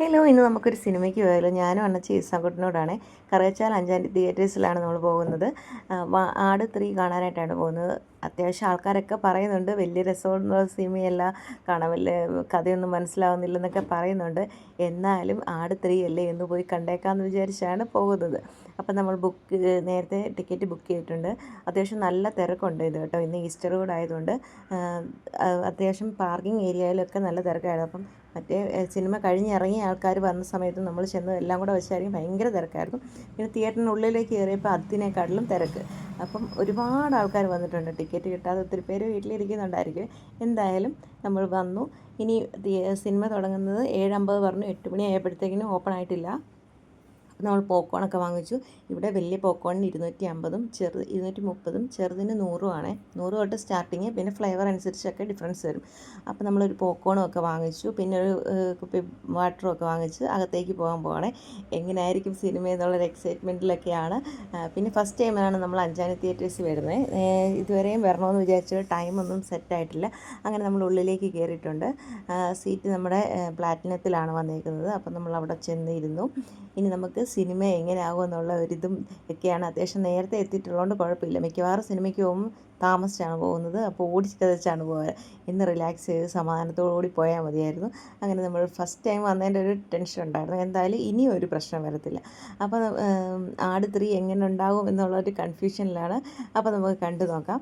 Hello, ഇന്ന് നമുക്കൊരു സിനിമയ്ക്ക് പോയാലോ? ഞാനും അണ്ണച്ചി ഈസാൻകുട്ടനോടാണ്. കറുകച്ചാൽ അഞ്ചാൻ്റെ തിയേറ്റേഴ്സിലാണ് നമ്മൾ പോകുന്നത്. ആട് 3 കാണാനായിട്ടാണ് പോകുന്നത്. അത്യാവശ്യം ആൾക്കാരൊക്കെ പറയുന്നുണ്ട് വലിയ രസമുള്ള സിനിമയല്ല, കാണാൻ വലിയ കഥയൊന്നും മനസ്സിലാവുന്നില്ലെന്നൊക്കെ പറയുന്നുണ്ട്. എന്നാലും ആട് 3 അല്ലേ, എന്ന് പോയി കണ്ടേക്കാമെന്ന് വിചാരിച്ചാണ് പോകുന്നത്. അപ്പം നമ്മൾ നേരത്തെ ടിക്കറ്റ് ബുക്ക് ചെയ്തിട്ടുണ്ട്. അത്യാവശ്യം നല്ല തിരക്കുണ്ട് ഇത് കേട്ടോ. ഇന്ന് ഈസ്റ്റർ കൂടെ ആയതുകൊണ്ട് അത്യാവശ്യം പാർക്കിംഗ് ഏരിയയിലൊക്കെ നല്ല തിരക്കായിരുന്നു. അപ്പം മറ്റേ സിനിമ കഴിഞ്ഞിറങ്ങിയ ആൾക്കാർ വന്ന സമയത്ത് നമ്മൾ ചെന്ന് എല്ലാം കൂടെ വെച്ചായിരിക്കും ഭയങ്കര തിരക്കായിരുന്നു. പിന്നെ തിയേറ്ററിനുള്ളിലേക്ക് കയറിയപ്പോൾ അതിനേക്കാട്ടിലും തിരക്ക്. അപ്പം ഒരുപാട് ആൾക്കാർ വന്നിട്ടുണ്ട്. ടിക്കറ്റ് കിട്ടാതെ ഒത്തിരി പേര് വീട്ടിലിരിക്കുന്നുണ്ടായിരിക്കും. എന്തായാലും നമ്മൾ വന്നു. ഇനി സിനിമ തുടങ്ങുന്നത് 7:50 പറഞ്ഞു. 8 മണി ആയപ്പോഴത്തേക്കിനും ഓപ്പൺ ആയിട്ടില്ല. നമ്മൾ പോപ്കോണൊക്കെ വാങ്ങിച്ചു. ഇവിടെ വലിയ പോപ്കോണിന് 250, 230, ചെറുതിന് 100 ആണ്. 100 തൊട്ട് സ്റ്റാർട്ടിങ്. പിന്നെ ഫ്ലേവർ അനുസരിച്ചൊക്കെ ഡിഫറൻസ് വരും. അപ്പോൾ നമ്മളൊരു പോപ്കോണും ഒക്കെ വാങ്ങിച്ചു. പിന്നെ ഒരു കുപ്പി വാട്ടറും ഒക്കെ വാങ്ങിച്ച് അകത്തേക്ക് പോകാൻ പോവാണ്. എങ്ങനെയായിരിക്കും സിനിമ എന്നുള്ളൊരു എക്സൈറ്റ്മെൻറ്റിലൊക്കെയാണ്. പിന്നെ ഫസ്റ്റ് ടൈമാണ് നമ്മൾ അഞ്ചാനി തിയേറ്റേഴ്സ് വരുന്നത്. ഇതുവരെയും വരണമെന്ന് വിചാരിച്ചിട്ട് ടൈമൊന്നും സെറ്റായിട്ടില്ല. അങ്ങനെ നമ്മൾ ഉള്ളിലേക്ക് കയറിയിട്ടുണ്ട്. സീറ്റ് നമ്മുടെ പ്ലാറ്റിനത്തിലാണ് വന്നേക്കുന്നത്. അപ്പം നമ്മൾ അവിടെ ചെന്നിരുന്നു. ഇനി നമുക്ക് സിനിമ എങ്ങനെയാകും എന്നുള്ള ഒരിതും ഒക്കെയാണ്. അത്യാവശ്യം നേരത്തെ എത്തിയിട്ടുള്ളതുകൊണ്ട് കുഴപ്പമില്ല. മിക്കവാറും സിനിമയ്ക്ക് പോകുമ്പോൾ താമസിച്ചാണ് പോകുന്നത്. അപ്പോൾ ഓടിച്ചതച്ചാണ് പോയത്. ഇന്ന് റിലാക്സ് ചെയ്ത് സമാധാനത്തോടുകൂടി പോയാൽ മതിയായിരുന്നു. അങ്ങനെ നമ്മൾ ഫസ്റ്റ് ടൈം വന്നതിൻ്റെ ഒരു ടെൻഷൻ ഉണ്ടായിരുന്നു. എന്തായാലും ഇനിയും ഒരു പ്രശ്നം വരത്തില്ല. അപ്പോൾ ആട് 3 എങ്ങനെ ഉണ്ടാകും എന്നുള്ളൊരു കൺഫ്യൂഷനിലാണ്. അപ്പോൾ നമുക്ക് കണ്ടു നോക്കാം.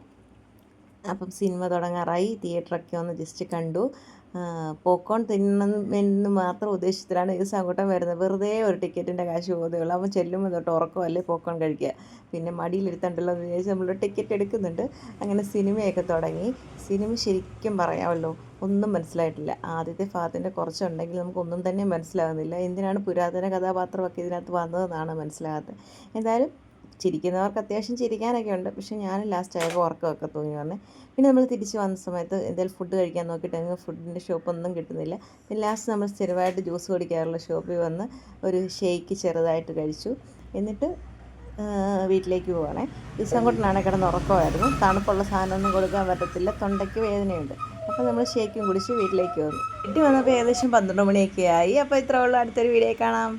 അപ്പം സിനിമ തുടങ്ങാറായി. തിയേറ്ററൊക്കെ ഒന്ന് ജസ്റ്റ് കണ്ടു. പോപ്കോൺ തിന്നണം എന്ന് മാത്രം ഉദ്ദേശത്തിലാണ് ഈ സംകൂട്ടം വരുന്നത്. വെറുതെ ഒരു ടിക്കറ്റിൻ്റെ കാശ് പോകുന്നേ ഉള്ളൂ. അവൻ ചെല്ലുമ്പോൾ തൊട്ട് ഉറക്കമല്ലേ പോപ്കോൺ കഴിക്കുക. പിന്നെ മടിയിലിരുത്തണ്ടല്ലോ എന്ന് വിചാരിച്ച് നമ്മൾ ടിക്കറ്റ് എടുക്കുന്നുണ്ട്. അങ്ങനെ സിനിമയൊക്കെ തുടങ്ങി. സിനിമ ശരിക്കും പറയാമല്ലോ, ഒന്നും മനസ്സിലായിട്ടില്ല. ആദ്യത്തെ ഭാഗത്തിൻ്റെ കുറച്ചുണ്ടെങ്കിൽ നമുക്കൊന്നും തന്നെ മനസ്സിലാകുന്നില്ല. എന്തിനാണ് പുരാതന കഥാപാത്രമൊക്കെ ഇതിനകത്ത് വന്നതെന്നാണ് മനസ്സിലാകാത്തത്. എന്തായാലും ചിരിക്കുന്നവർക്ക് അത്യാവശ്യം ചിരിക്കാനൊക്കെ ഉണ്ട്. പക്ഷേ ഞാൻ ലാസ്റ്റ് ആയപ്പോൾ ഉറക്കമൊക്കെ തൂങ്ങി വന്നേ. പിന്നെ നമ്മൾ തിരിച്ച് വന്ന സമയത്ത് എന്തെങ്കിലും ഫുഡ് കഴിക്കാൻ നോക്കിയിട്ടെങ്കിൽ ഫുഡിൻ്റെ ഷോപ്പൊന്നും കിട്ടുന്നില്ല. പിന്നെ ലാസ്റ്റ് നമ്മൾ സ്ഥിരമായിട്ട് ജ്യൂസ് കുടിക്കാറുള്ള ഷോപ്പിൽ വന്ന് ഒരു ഷേക്ക് ചെറുതായിട്ട് കഴിച്ചു. എന്നിട്ട് വീട്ടിലേക്ക് പോവുകയാണേ. ഈസങ്കോട്ടനാണെങ്കിൽ കിടന്ന് ഉറക്കമായിരുന്നു. തണുപ്പുള്ള സാധനമൊന്നും കൊടുക്കാൻ പറ്റത്തില്ല, തൊണ്ടയ്ക്ക് വേദനയുണ്ട്. അപ്പോൾ നമ്മൾ ഷേക്കും കുടിച്ച് വീട്ടിലേക്ക് വന്നു. വീട്ടിൽ വന്നപ്പോൾ ഏകദേശം 12 മണിയൊക്കെ ആയി. അപ്പോൾ ഇത്രേ ഉള്ളൂ. അടുത്തൊരു വീഡിയോ കാണാം.